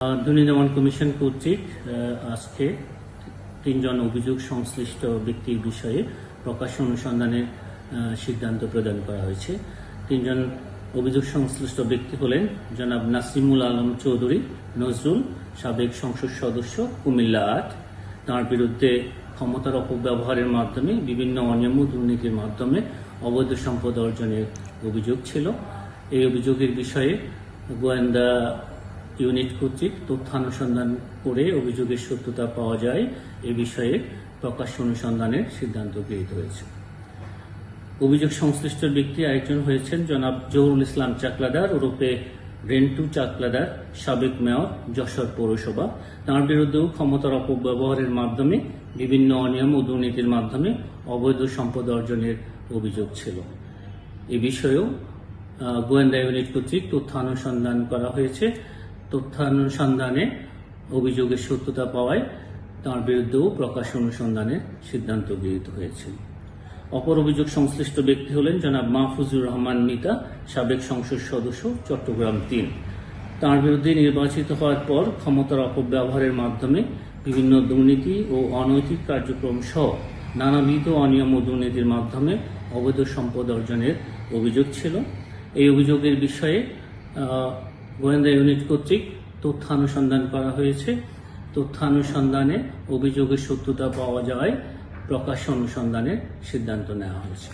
দুর্নীতি কমিশন কর্তৃক আজকে তিনজন অভিযোগ সংশ্লিষ্ট ব্যক্তির বিষয়ে প্রকাশ্য অনুসন্ধানের সিদ্ধান্ত প্রদান করা হয়েছে। তিনজন অভিযোগ সংশ্লিষ্ট ব্যক্তি হলেন জনাব নাসিমুল আলম চৌধুরী নজরুল, সাবেক সংসদ সদস্য, কুমিল্লা ৮। তাঁর বিরুদ্ধে ক্ষমতার অপব্যবহারের মাধ্যমে বিভিন্ন অনিয়ম ও দুর্নীতির মাধ্যমে অবৈধ সম্পদ অর্জনের অভিযোগ ছিল। এই অভিযোগের বিষয়ে গোয়েন্দা ইউনিট কর্তৃক তথ্যানুসন্ধান করে অভিযোগের সত্যতা পাওয়া যায় এ বিষয়ে প্রকাশ্য অনুসন্ধানের সিদ্ধান্ত গৃহীত হয়েছে। অভিযোগ সংশ্লিষ্ট ব্যক্তি আরেকজন হয়েছেন জনাব জহুরুল ইসলাম চাকলাদার ওরফে রেন্টু চাকলাদার, সাবেক মেয়র, যশোর পৌরসভা। তাঁর বিরুদ্ধেও ক্ষমতার অপব্যবহারের মাধ্যমে বিভিন্ন অনিয়ম ও দুর্নীতির মাধ্যমে অবৈধ সম্পদ অর্জনের অভিযোগ ছিল। এ বিষয়েও গোয়েন্দা ইউনিট কর্তৃক তথ্যানুসন্ধান করা হয়েছে। তথ্যানুসন্ধানে অভিযোগের সত্যতা পাওয়ায় তাঁর বিরুদ্ধেও প্রকাশ্য অনুসন্ধানের সিদ্ধান্ত গৃহীত হয়েছে। অপর অভিযোগ সংশ্লিষ্ট ব্যক্তি হলেন জনাব মাহফুজুর রহমান মিতা, সাবেক সংসদ সদস্য, চট্টগ্রাম ৩। তাঁর বিরুদ্ধে নির্বাচিত হওয়ার পর ক্ষমতার অপব্যবহারের মাধ্যমে বিভিন্ন দুর্নীতি ও অনৈতিক কার্যক্রম সহ নানাবিধ অনিয়ম ও দুর্নীতির মাধ্যমে অবৈধ সম্পদ অর্জনের অভিযোগ ছিল। এই অভিযোগের বিষয়ে গোয়েন্দা ইউনিট কর্তৃক তথ্যানুসন্ধান করা হয়েছে। তথ্যানুসন্ধানে অভিযোগের সত্যতা পাওয়া যায় প্রকাশ্য অনুসন্ধানের সিদ্ধান্ত নেওয়া হয়েছে।